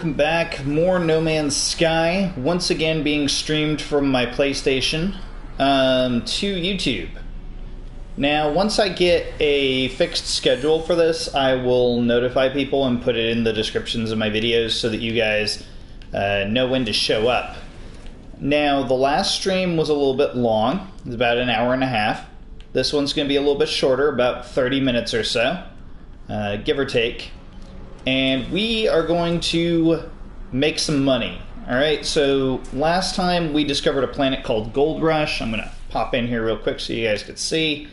Welcome back. More No Man's Sky, once again being streamed from my PlayStation to YouTube. Now, once I get a fixed schedule for this, I will notify people and put it in the descriptions of my videos so that you guys know when to show up. Now, the last stream was a little bit long. It was about an hour and a half. This one's going to be a little bit shorter, about 30 minutes or so, give or take. And we are going to make some money. Alright, so last time we discovered a planet called Gold Rush. I'm going to pop in here real quick so you guys could see.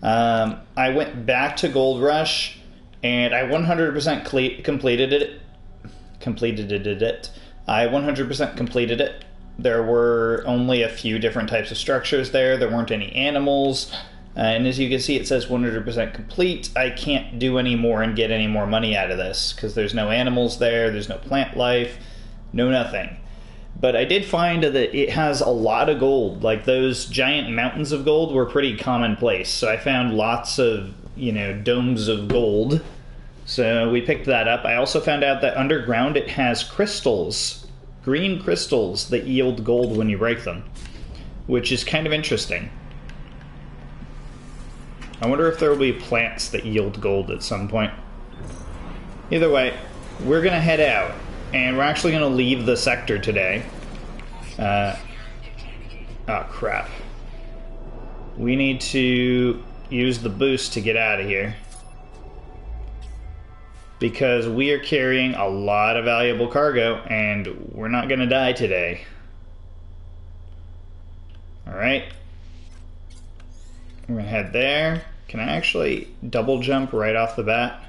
I went back to Gold Rush, and I 100% completed it. I 100% completed it. There were only a few different types of structures there. There weren't any animals. And as you can see, it says 100% complete. I can't do any more and get any more money out of this because there's no animals there, there's no plant life, no nothing. But I did find that it has a lot of gold. Like, those giant mountains of gold were pretty commonplace. So I found lots of, domes of gold. So we picked that up. I also found out that underground it has crystals, green crystals that yield gold when you break them, which is kind of interesting. I wonder if there will be plants that yield gold at some point. Either way, we're going to head out, and we're actually going to leave the sector today. Oh, crap. We need to use the boost to get out of here, because we are carrying a lot of valuable cargo, and we're not going to die today. Alright. We're going to head there. Can I actually double jump right off the bat?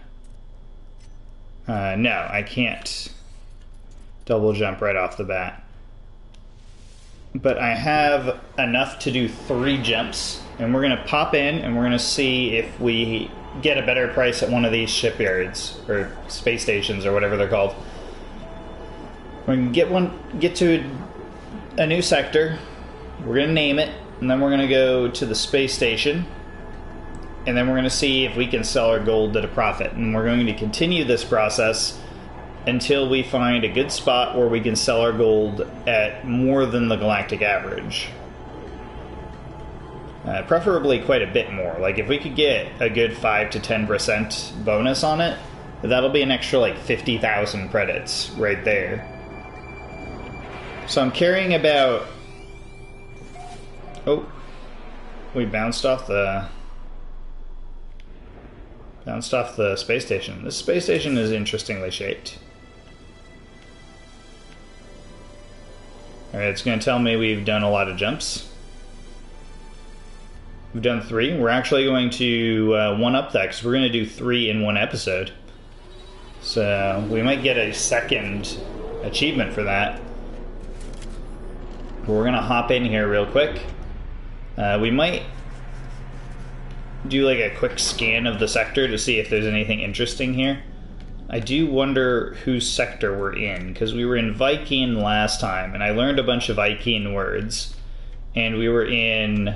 No, I can't double jump right off the bat. But I have enough to do 3 jumps. And we're going to pop in and we're going to see if we get a better price at one of these shipyards. Or space stations or whatever they're called. We're going to get to a new sector. We're going to name it. And then we're going to go to the space station, and then we're going to see if we can sell our gold at a profit. And we're going to continue this process until we find a good spot where we can sell our gold at more than the galactic average. Preferably quite a bit more. Like, if we could get a good 5 to 10% bonus on it, that'll be an extra, like, 50,000 credits right there. So I'm carrying about... Oh, we bounced off the space station. This space station is interestingly shaped. Alright, it's going to tell me we've done a lot of jumps. We've done 3. We're actually going to one-up that because we're going to do 3 in one episode. So we might get a second achievement for that. But we're going to hop in here real quick. We might do like a quick scan of the sector to see if there's anything interesting here. I do wonder whose sector we're in, because we were in Viking last time, and I learned a bunch of Viking words. And we were in,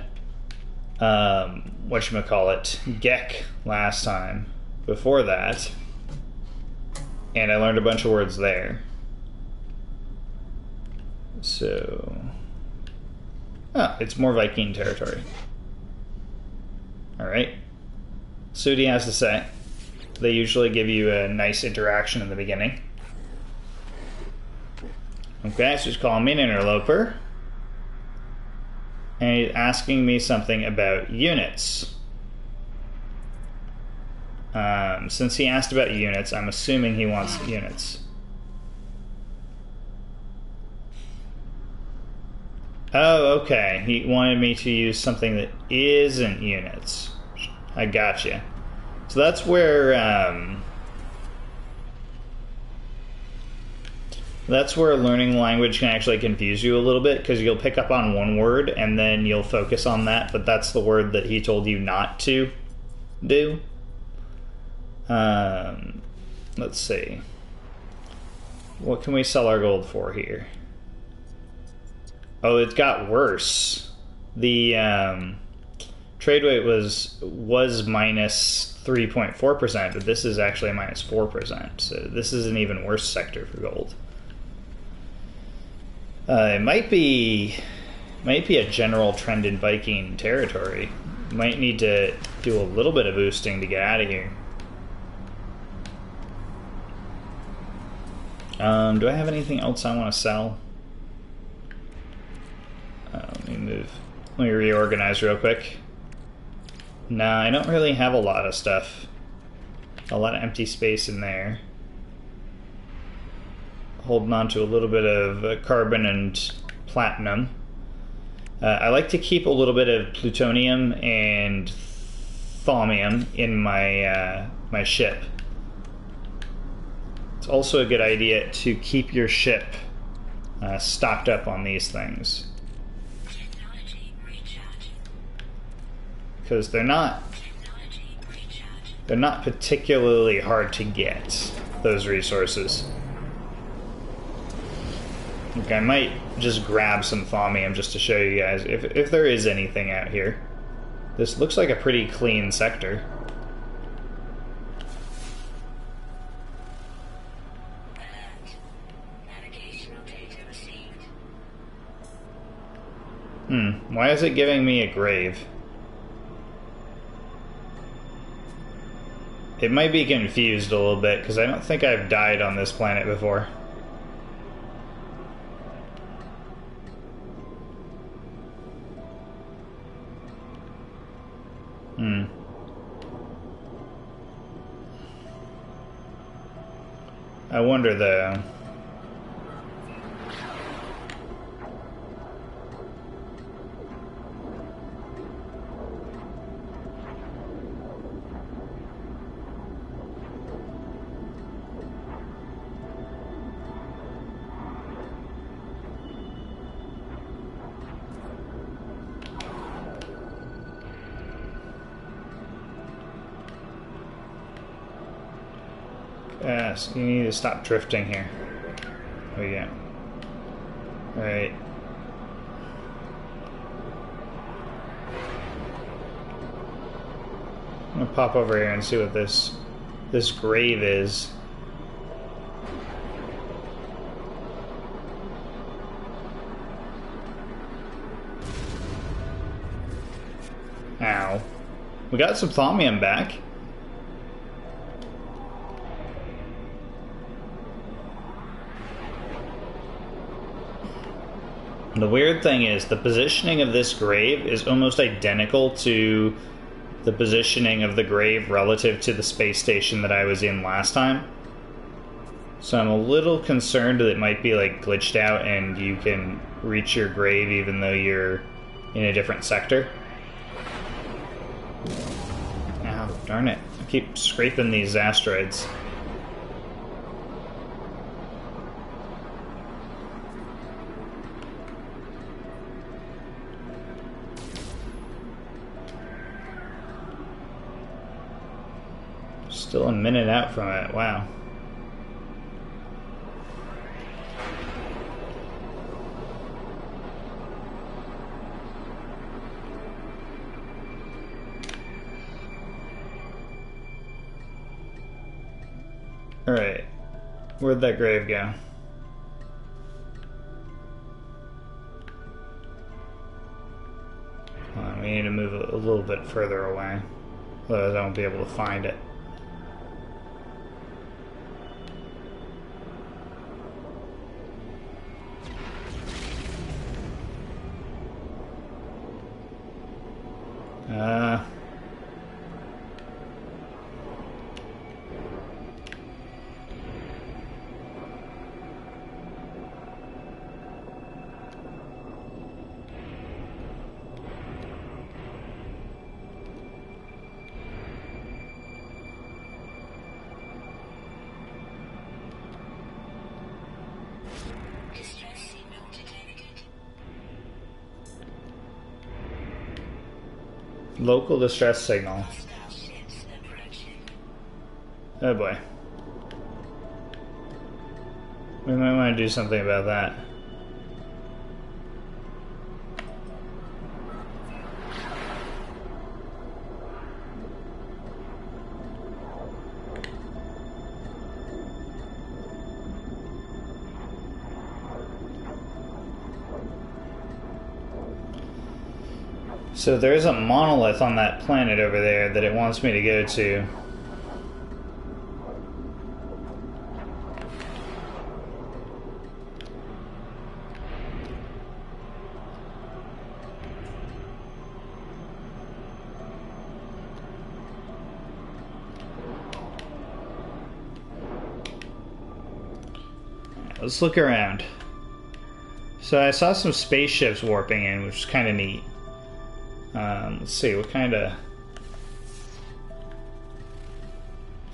Gek last time, before that. And I learned a bunch of words there. So... Oh, it's more Viking territory. Alright. See what he has to say. They usually give you a nice interaction in the beginning. Okay, so he's calling me an interloper. And he's asking me something about units. Since he asked about units, I'm assuming he wants units. Oh, okay. He wanted me to use something that isn't units. I gotcha. So that's where learning language can actually confuse you a little bit, because you'll pick up on one word and then you'll focus on that, but that's the word that he told you not to do. Let's see. What can we sell our gold for here? Oh, it got worse. The trade weight was minus 3.4%, but this is actually minus 4%. So this is an even worse sector for gold. It might be a general trend in Viking territory. Might need to do a little bit of boosting to get out of here. Do I have anything else I want to sell? Let me reorganize real quick. Nah, I don't really have a lot of stuff. A lot of empty space in there. Holding on to a little bit of carbon and platinum. I like to keep a little bit of plutonium and thaumium in my my ship. It's also a good idea to keep your ship stocked up on these things, because they're not particularly hard to get, those resources. Okay, I might just grab some thaumium just to show you guys if there is anything out here. This looks like a pretty clean sector. Why is it giving me a grave? It might be confused a little bit, because I don't think I've died on this planet before. I wonder though. Yes, you need to stop drifting here. There we go. Alright. I'm gonna pop over here and see what this grave is. Ow. We got some thaumium back. The weird thing is, the positioning of this grave is almost identical to the positioning of the grave relative to the space station that I was in last time. So I'm a little concerned that it might be like glitched out and you can reach your grave even though you're in a different sector. Ow, darn it. I keep scraping these asteroids. Still a minute out from it, wow. Alright, where'd that grave go? Hold on, we need to move a little bit further away, otherwise I won't be able to find it. Local distress signal. Oh boy. We might want to do something about that. So there's a monolith on that planet over there that it wants me to go to. Let's look around. So I saw some spaceships warping in, which is kind of neat. Let's see, what kind of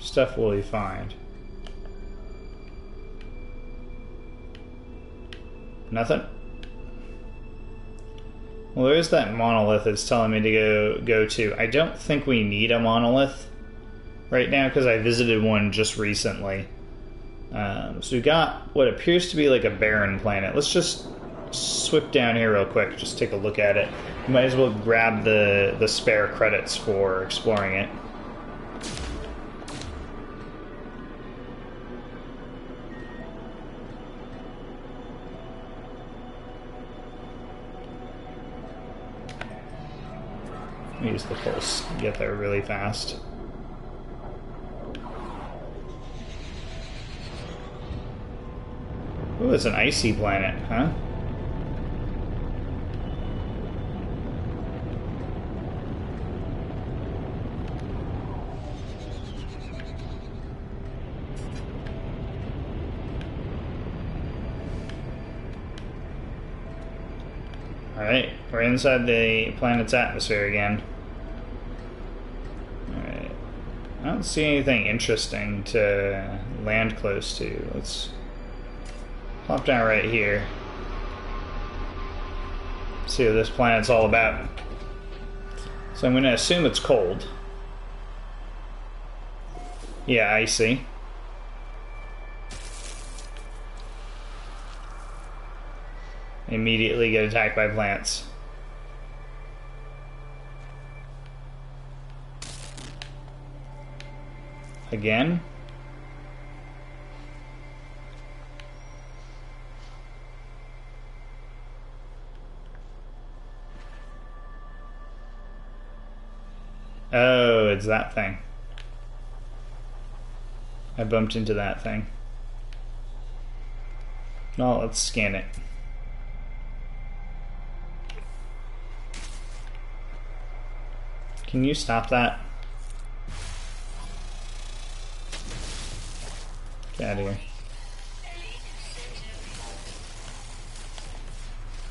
stuff will we find? Nothing? Well, there's that monolith it's telling me to go to. I don't think we need a monolith right now because I visited one just recently. So we got what appears to be like a barren planet. Let's just swip down here real quick, just take a look at it. You might as well grab the spare credits for exploring it. Use the pulse, get there really fast. Ooh, it's an icy planet, huh? Alright, we're inside the planet's atmosphere again. Alright. I don't see anything interesting to land close to. Let's plop down right here. See what this planet's all about. So I'm going to assume it's cold. Yeah, icy. Immediately get attacked by plants. Again? Oh, it's that thing. I bumped into that thing. No, let's scan it. Can you stop that? Get out of here.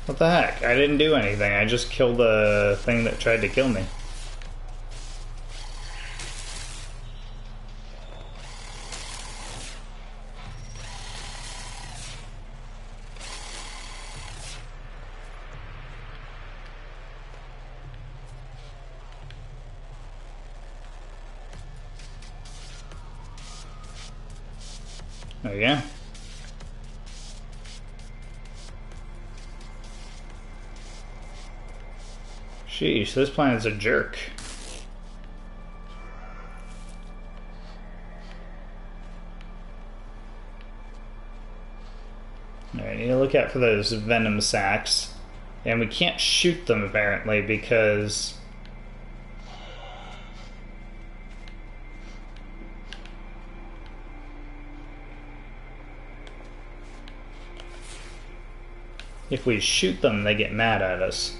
What the heck? I didn't do anything. I just killed the thing that tried to kill me. Oh yeah. Sheesh, this planet's a jerk. Alright, need to look out for those venom sacs. And we can't shoot them apparently because if we shoot them, they get mad at us.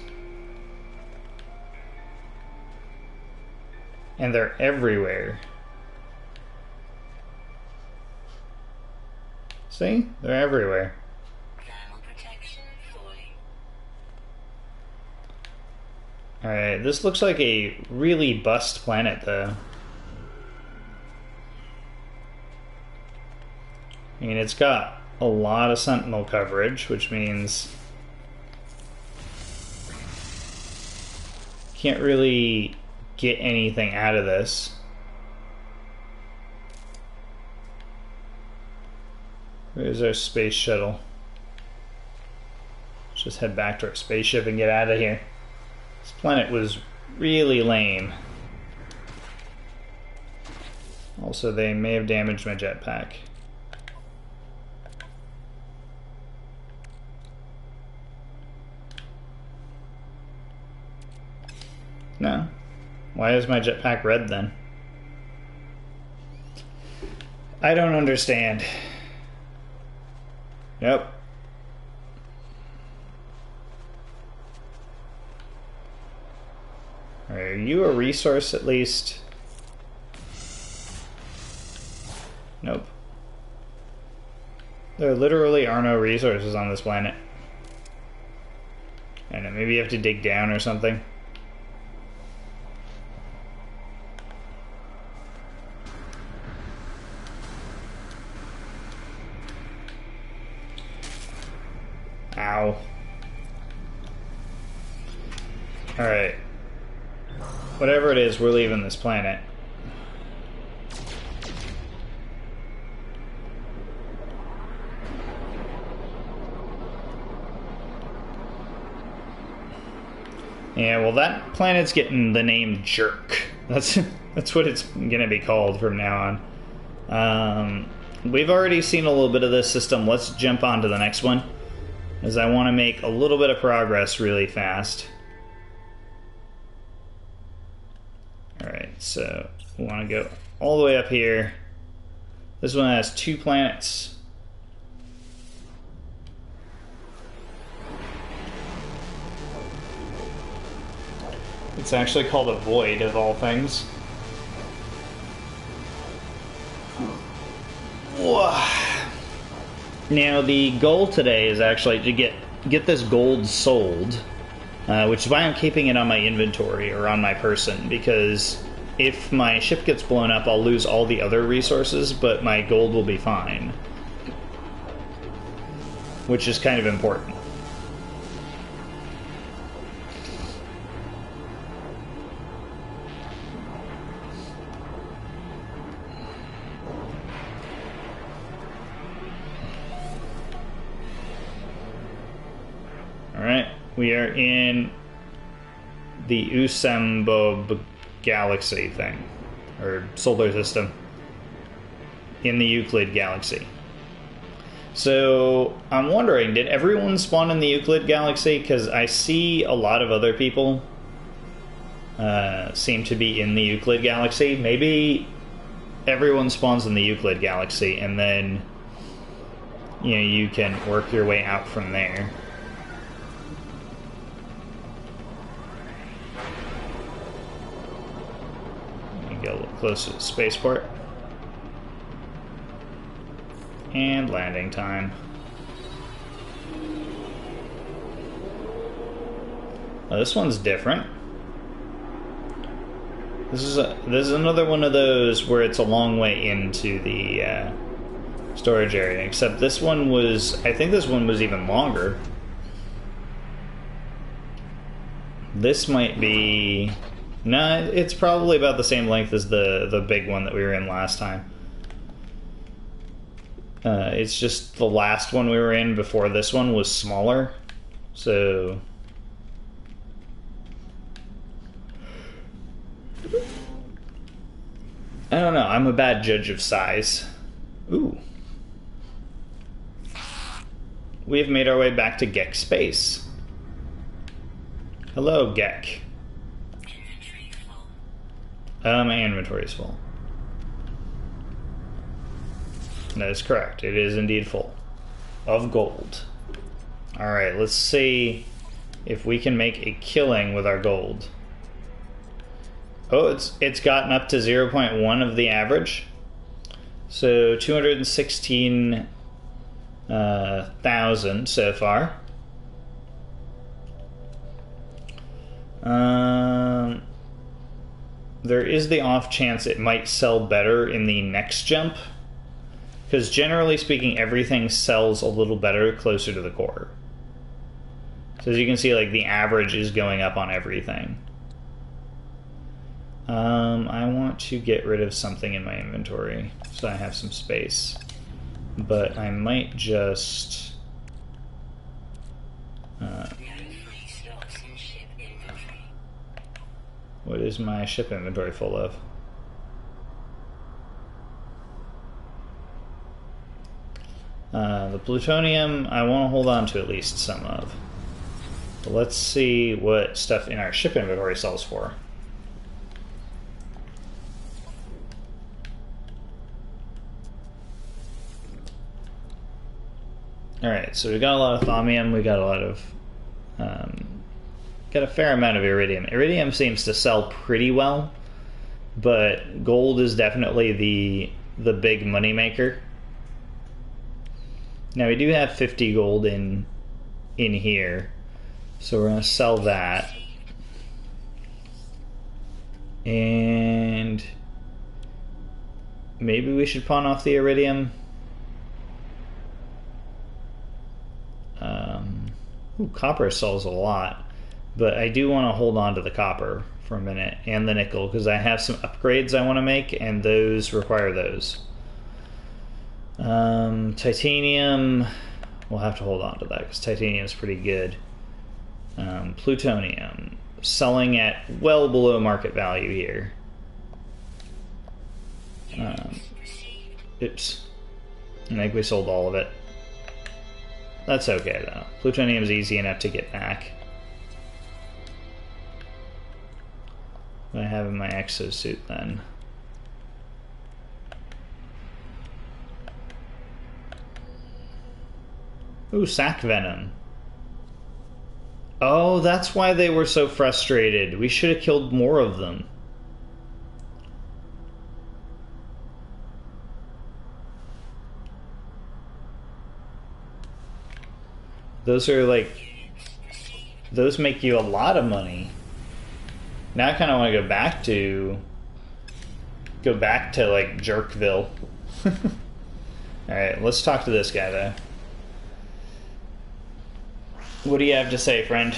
And they're everywhere. See? They're everywhere. Alright, this looks like a really bust planet, though. I mean, it's got a lot of sentinel coverage, which means can't really get anything out of this. Where's our space shuttle? Let's just head back to our spaceship and get out of here. This planet was really lame. Also, they may have damaged my jetpack. No. Why is my jetpack red then? I don't understand. Nope. Are you a resource at least? Nope. There literally are no resources on this planet. I don't know, maybe you have to dig down or something. Ow. Alright. Whatever it is, we're leaving this planet. Yeah, well, that planet's getting the name Jerk. That's what it's gonna be called from now on. We've already seen a little bit of this system. Let's jump on to the next one, as I want to make a little bit of progress really fast. Alright, so we want to go all the way up here. This one has 2 planets. It's actually called a void, of all things. Now, the goal today is actually to get this gold sold, which is why I'm keeping it on my inventory or on my person, because if my ship gets blown up, I'll lose all the other resources, but my gold will be fine, which is kind of important. Alright, we are in the Usambob galaxy thing, or solar system, in the Euclid galaxy. So, I'm wondering, did everyone spawn in the Euclid galaxy? Because I see a lot of other people seem to be in the Euclid galaxy. Maybe everyone spawns in the Euclid galaxy, and then, you know, you can work your way out from there. Get a little closer to the spaceport. And landing time. Oh, this one's different. This is another one of those where it's a long way into the storage area. Except this one was, I think this one was even longer. This might be. No, it's probably about the same length as the big one that we were in last time. It's just the last one we were in before this one was smaller. So... I don't know, I'm a bad judge of size. Ooh. We have made our way back to Gek Space. Hello, Gek. My inventory is full. That is correct. It is indeed full of gold. Alright, let's see if we can make a killing with our gold. Oh, it's gotten up to 0.1 of the average. So 216,000 so far. There is the off chance it might sell better in the next jump, because generally speaking, everything sells a little better closer to the core. So as you can see, like, the average is going up on everything. I want to get rid of something in my inventory so I have some space, but I might just what is my ship inventory full of? The plutonium I want to hold on to at least some of. But let's see what stuff in our ship inventory sells for. Alright, so we got a lot of thaumium, we got a lot of... got a fair amount of iridium. Iridium seems to sell pretty well, but gold is definitely the big money maker. Now we do have 50 gold in here, so we're going to sell that. And maybe we should pawn off the iridium. Ooh, copper sells a lot, but I do want to hold on to the copper for a minute and the nickel because I have some upgrades I want to make, and those require those. Titanium, we'll have to hold on to that because titanium is pretty good. Plutonium, selling at well below market value here. Oops. I think we sold all of it. That's okay though. Plutonium's easy enough to get back. What I have in my exosuit then. Ooh, sac venom. Oh, that's why they were so frustrated. We should have killed more of them. Those are like... Those make you a lot of money. Now I kind of want to go back to like Jerkville. Alright, let's talk to this guy though. What do you have to say, friend?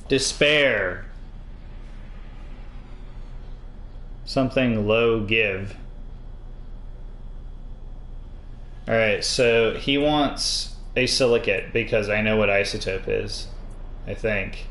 Despair. Something low give. Alright, so he wants a silicate because I know what isotope is, I think.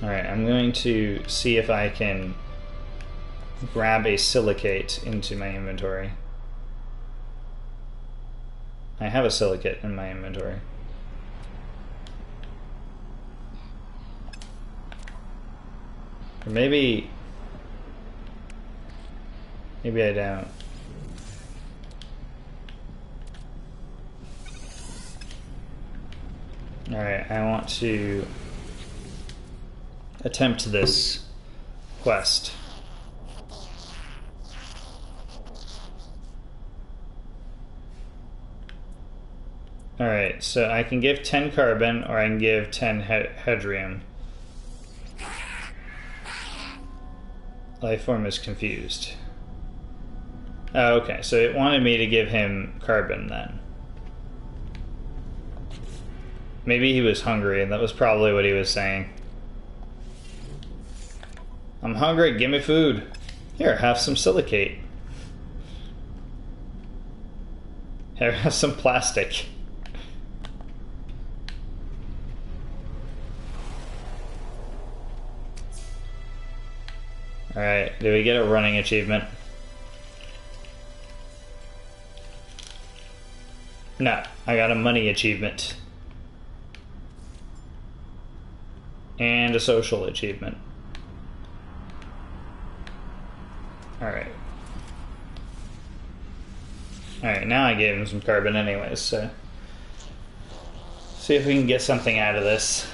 Alright, I'm going to see if I can grab a silicate into my inventory. I have a silicate in my inventory. Or maybe I don't. Alright, I want to attempt this quest. Alright, so I can give 10 carbon or I can give 10 hedrium. Lifeform is confused. Oh, okay, so it wanted me to give him carbon then. Maybe he was hungry and that was probably what he was saying. I'm hungry, give me food. Here, have some silicate. Here, have some plastic. Alright, did we get a running achievement? No, I got a money achievement. And a social achievement. Alright. Alright, now I gave him some carbon anyways, so... see if we can get something out of this.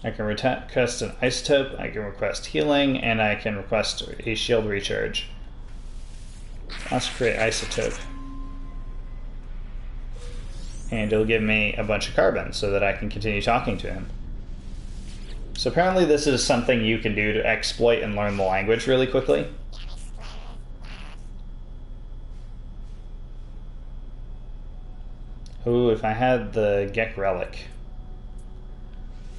I can request an isotope, I can request healing, and I can request a shield recharge. Let's create isotope. And it'll give me a bunch of carbon so that I can continue talking to him. So apparently this is something you can do to exploit and learn the language really quickly. Ooh, if I had the Gek Relic.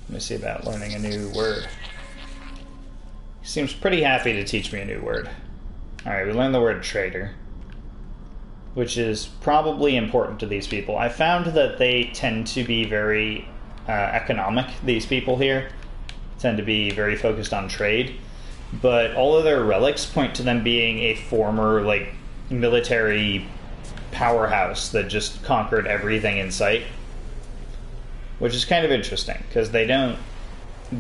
Let me see about learning a new word. He seems pretty happy to teach me a new word. Alright, we learned the word trader, which is probably important to these people. I found that they tend to be very economic, these people here. Tend to be very focused on trade. but all of their relics point to them being a former, like, military powerhouse that just conquered everything in sight. Which is kind of interesting, because they don't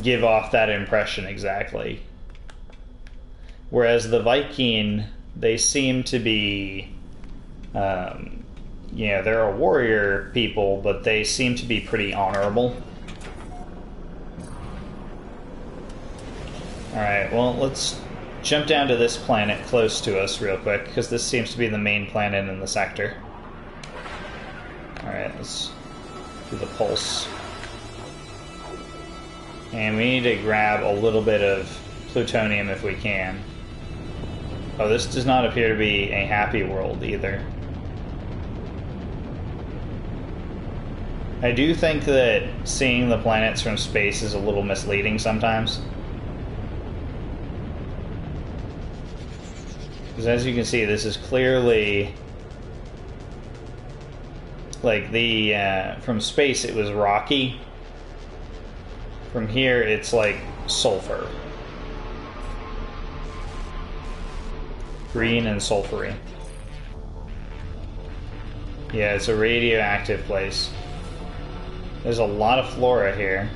give off that impression exactly. Whereas the Viking, they seem to be, they're a warrior people, but they seem to be pretty honorable. Alright, well, let's jump down to this planet close to us real quick, because this seems to be the main planet in the sector. Alright, let's do the pulse. And we need to grab a little bit of plutonium if we can. Oh, this does not appear to be a happy world either. I do think that seeing the planets from space is a little misleading sometimes. Because as you can see, this is clearly... like from space it was rocky. From here it's like sulfur. Green and sulfury. Yeah, it's a radioactive place. There's a lot of flora here.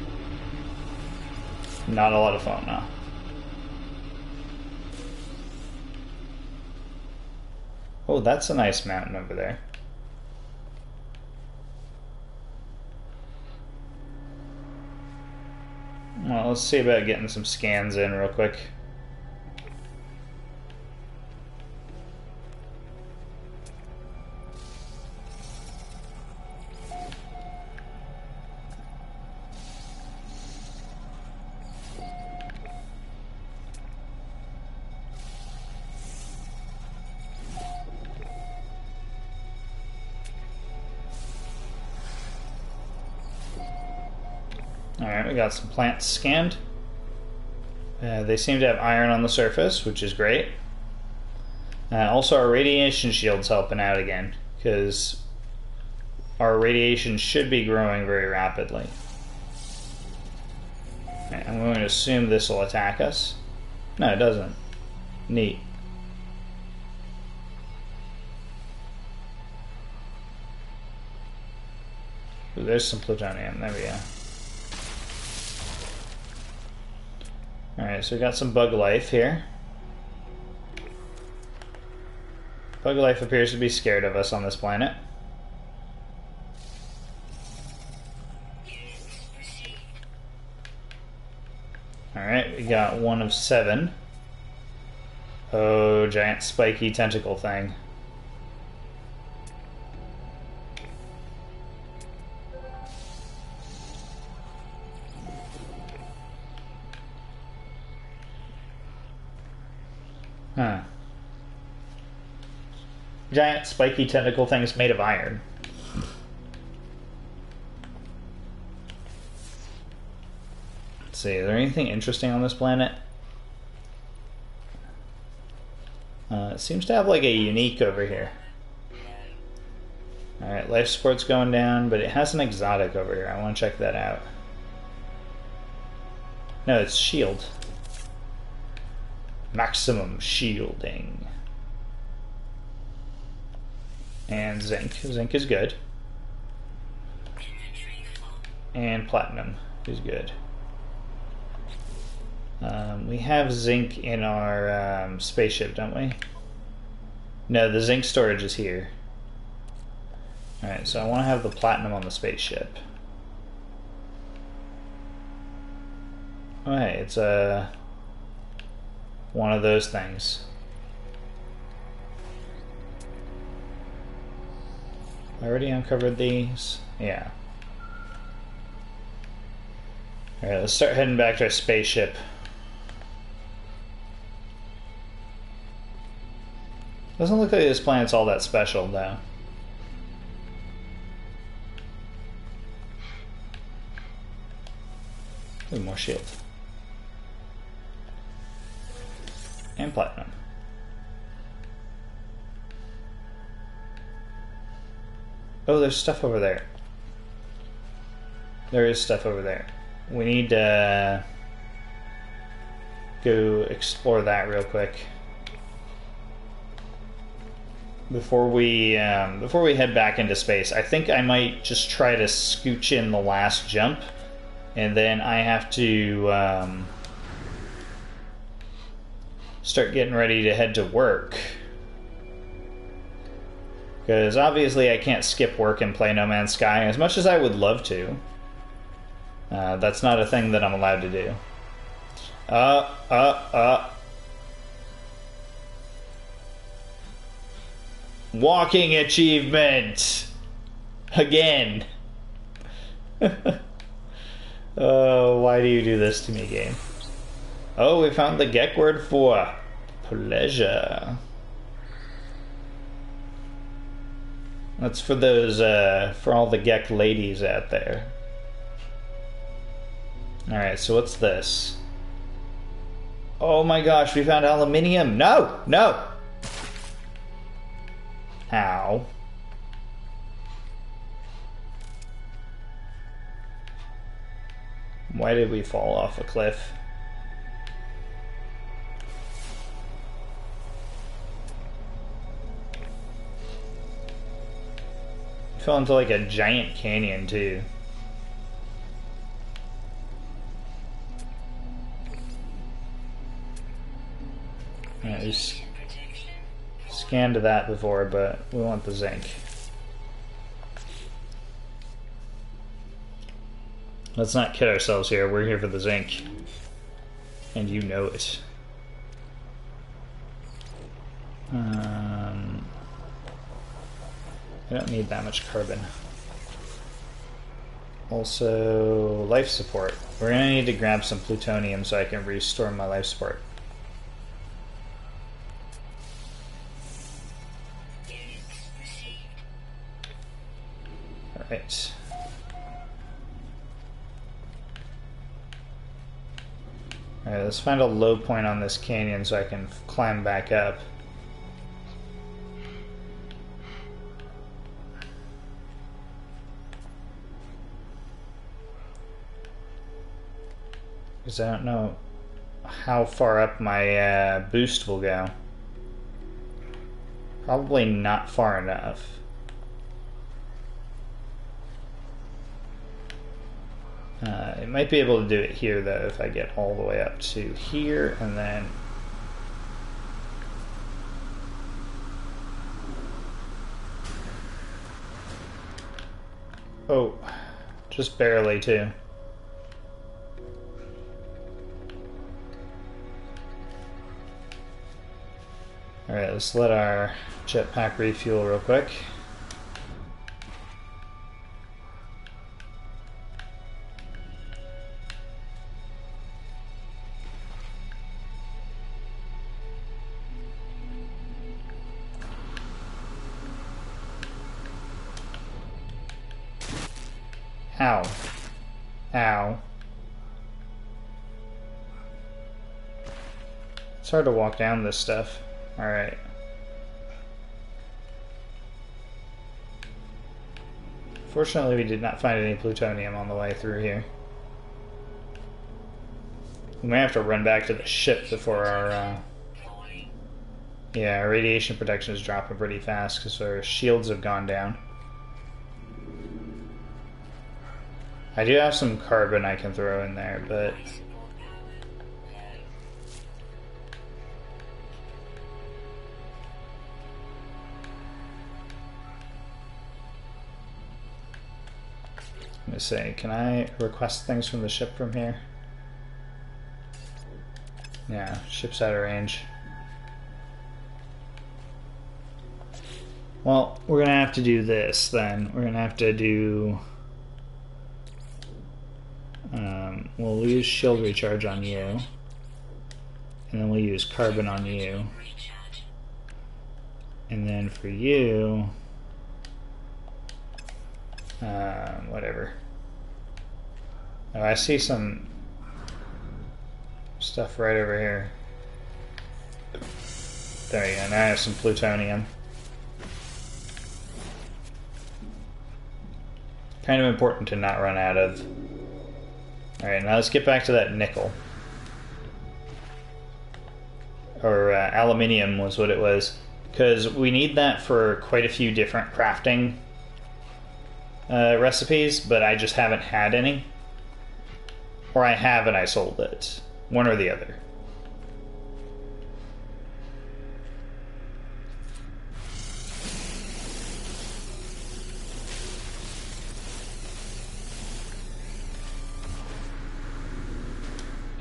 Not a lot of fauna. Oh, that's a nice mountain over there. Well, let's see about getting some scans in real quick. Alright, we got some plants scanned. They seem to have iron on the surface, which is great. Also, our radiation shield's helping out again, because our radiation should be growing very rapidly. Right, I'm going to assume this will attack us. No, it doesn't. Neat. Ooh, there's some plutonium. There we go. Alright, so we got some bug life here. Bug life appears to be scared of us on this planet. Alright, we got 1 of 7. Oh, giant spiky tentacle thing. Huh. Giant spiky tentacle things made of iron. Let's see, is there anything interesting on this planet? It seems to have like a unique over here. Alright, life support's going down, but it has an exotic over here. I want to check that out. No, it's shield. Maximum shielding. And zinc. Zinc is good. And platinum is good. We have zinc in our spaceship, don't we? No, the zinc storage is here. Alright, so I want to have the platinum on the spaceship. Oh, hey, it's one of those things. I already uncovered these. Yeah. Alright, let's start heading back to our spaceship. Doesn't look like this planet's all that special, though. Ooh, more shield. And platinum. Oh, there's stuff over there. There is stuff over there. We need go explore that real quick before we head back into space. I think I might just try to scooch in the last jump, and then I have to start getting ready to head to work. Because obviously I can't skip work and play No Man's Sky as much as I would love to. That's not a thing that I'm allowed to do. Walking achievement! Again! Oh, why do you do this to me, game? Oh, we found the Gek word for pleasure. That's for those, for all the Gek ladies out there. Alright, so what's this? Oh my gosh, we found aluminium! No! No! How? Why did we fall off a cliff? Fell into like a giant canyon too. Yeah, we scanned that before, but we want the zinc. Let's not kid ourselves here. We're here for the zinc. And you know it. I don't need that much carbon. Also, life support. We're gonna need to grab some plutonium so I can restore my life support. Alright. Alright, let's find a low point on this canyon so I can climb back up. Because I don't know how far up my boost will go. Probably not far enough. It might be able to do it here though if I get all the way up to here and then... Oh, just barely too. Alright, let's let our jetpack refuel real quick. Ow. Ow. It's hard to walk down this stuff. Alright. Fortunately, we did not find any plutonium on the way through here. We may have to run back to the ship before our... Yeah, our radiation protection is dropping pretty fast because our shields have gone down. I do have some carbon I can throw in there, but... Let me say, can I request things from the ship from here? Yeah, ship's out of range. Well, we're gonna have to do this then. We're gonna have to do... we'll use shield recharge on you. And then we'll use carbon on you. And then for you... whatever. Oh, I see some stuff right over here. There you go, now I have some plutonium. Kind of important to not run out of. Alright, now let's get back to that nickel. or aluminium was what it was, because we need that for quite a few different crafting recipes, but I just haven't had any. Or I have and I sold it. One or the other.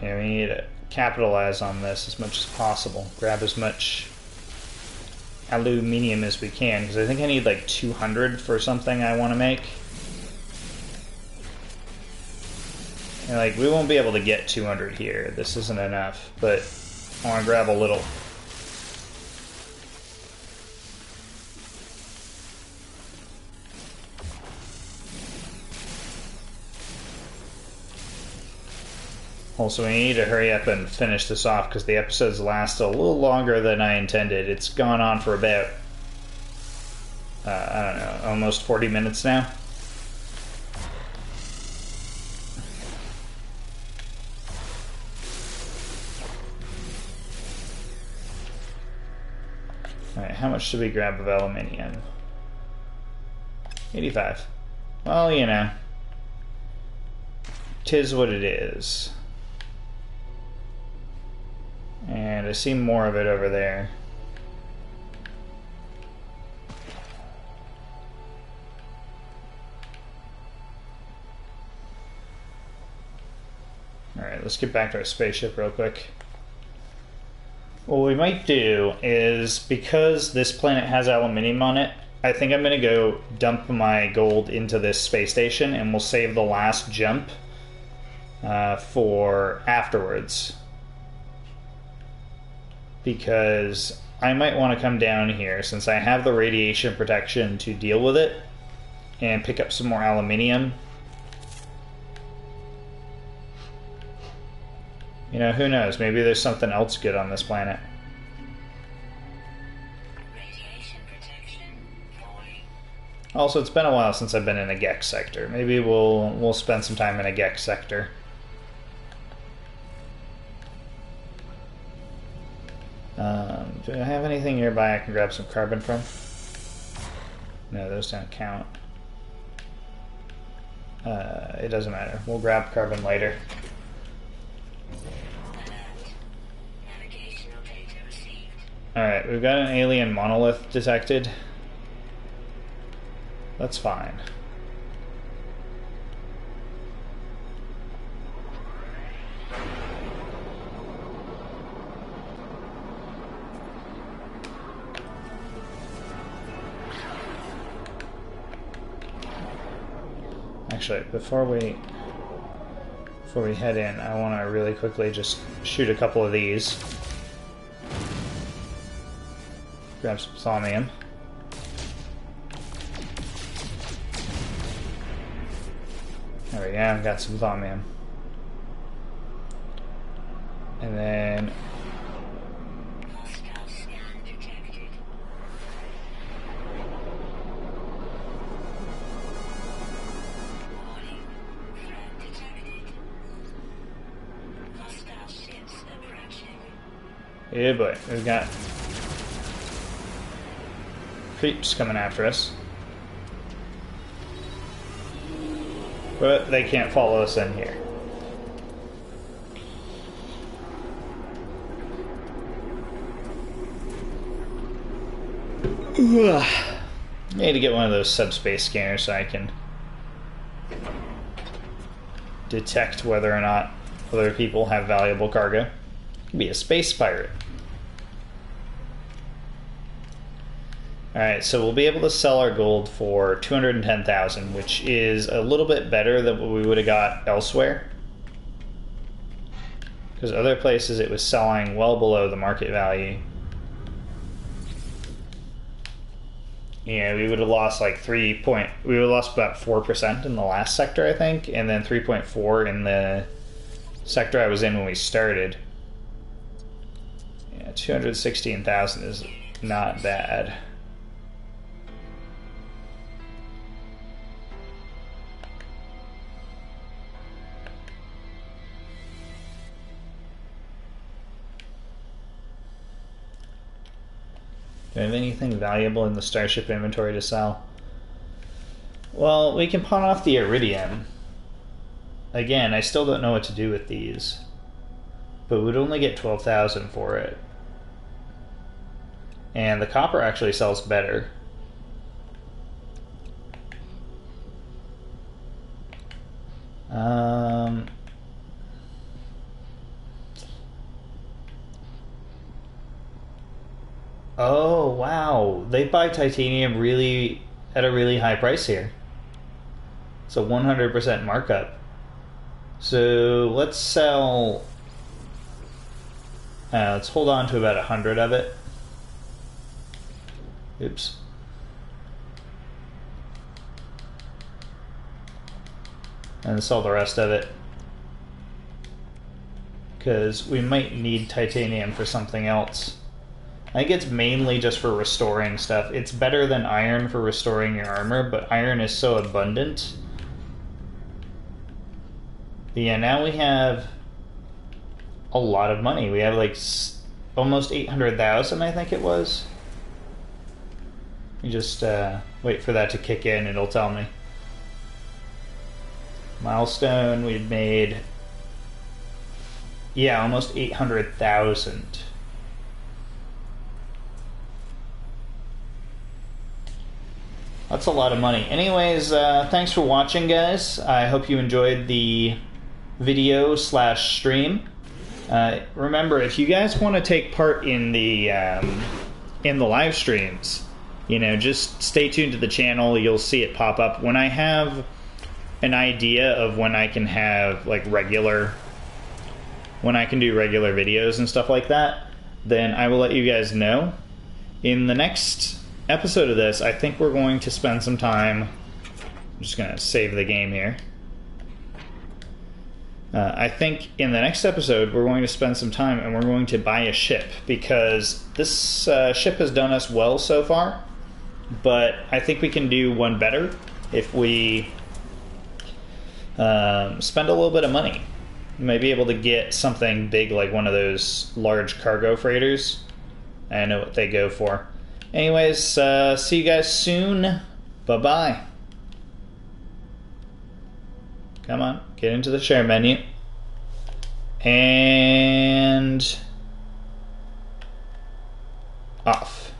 Yeah, we need to capitalize on this as much as possible. Grab as much aluminium as we can, because I think I need like 200 for something I want to make. And like, we won't be able to get 200 here. This isn't enough, but I want to grab a little. Also, we need to hurry up and finish this off because the episodes last a little longer than I intended. It's gone on for about, I don't know, almost 40 minutes now. Alright, how much should we grab of aluminium? 85. Well, you know, 'tis what it is. And I see more of it over there. Alright, let's get back to our spaceship real quick. What we might do is, because this planet has aluminium on it, I think I'm going to go dump my gold into this space station, and we'll save the last jump for afterwards. Because I might want to come down here, since I have the radiation protection to deal with it, and pick up some more aluminium. You know, who knows? Maybe there's something else good on this planet. Radiation protection falling. Also, it's been a while since I've been in a Gex sector. Maybe we'll spend some time in a Gex sector. Do I have anything nearby I can grab some carbon from? No, those don't count. It doesn't matter. We'll grab carbon later. Alright, we've got an alien monolith detected. That's fine. Actually, before we head in, I want to really quickly just shoot a couple of these. Grab some thaumium. There we go, I've got some thaumium. And then... Hostile scan detected. Warning. Threat detected. Hostile ships approaching. Yeah boy, we've got creeps coming after us. But they can't follow us in here. I need to get one of those subspace scanners so I can detect whether or not other people have valuable cargo. Be a space pirate. Alright, so we'll be able to sell our gold for 210,000, which is a little bit better than what we would have got elsewhere. Because other places it was selling well below the market value. Yeah, we would have lost like we would have lost about 4% in the last sector, I think, and then 3.4 in the sector I was in when we started. Yeah, 216,000 is not bad. Do I have anything valuable in the Starship inventory to sell? Well, we can pawn off the Iridium. Again, I still don't know what to do with these. But we'd only get 12,000 for it. And the copper actually sells better. Oh, wow. They buy titanium really at a really high price here. It's a 100% markup. So let's sell... let's hold on to about 100 of it. Oops. And sell the rest of it. Because we might need titanium for something else. I think it's mainly just for restoring stuff. It's better than iron for restoring your armor, but iron is so abundant. But yeah, now we have a lot of money. We have like almost 800,000, I think it was. You just wait for that to kick in, it'll tell me. Milestone, we've made, yeah, almost 800,000. That's a lot of money. Anyways, thanks for watching, guys. I hope you enjoyed the video / stream. Remember, if you guys want to take part in the live streams, you know, just stay tuned to the channel. You'll see it pop up when I have an idea of when I can have like when I can do regular videos and stuff like that. Then I will let you guys know. In the next episode of this, I think we're going to spend some time. I'm just gonna save the game here. I think in the next episode we're going to spend some time and we're going to buy a ship, because this ship has done us well so far, but I think we can do one better if we spend a little bit of money. We might be able to get something big like one of those large cargo freighters. I know what they go for. Anyways, see you guys soon. Bye-bye. Come on, get into the share menu. And off.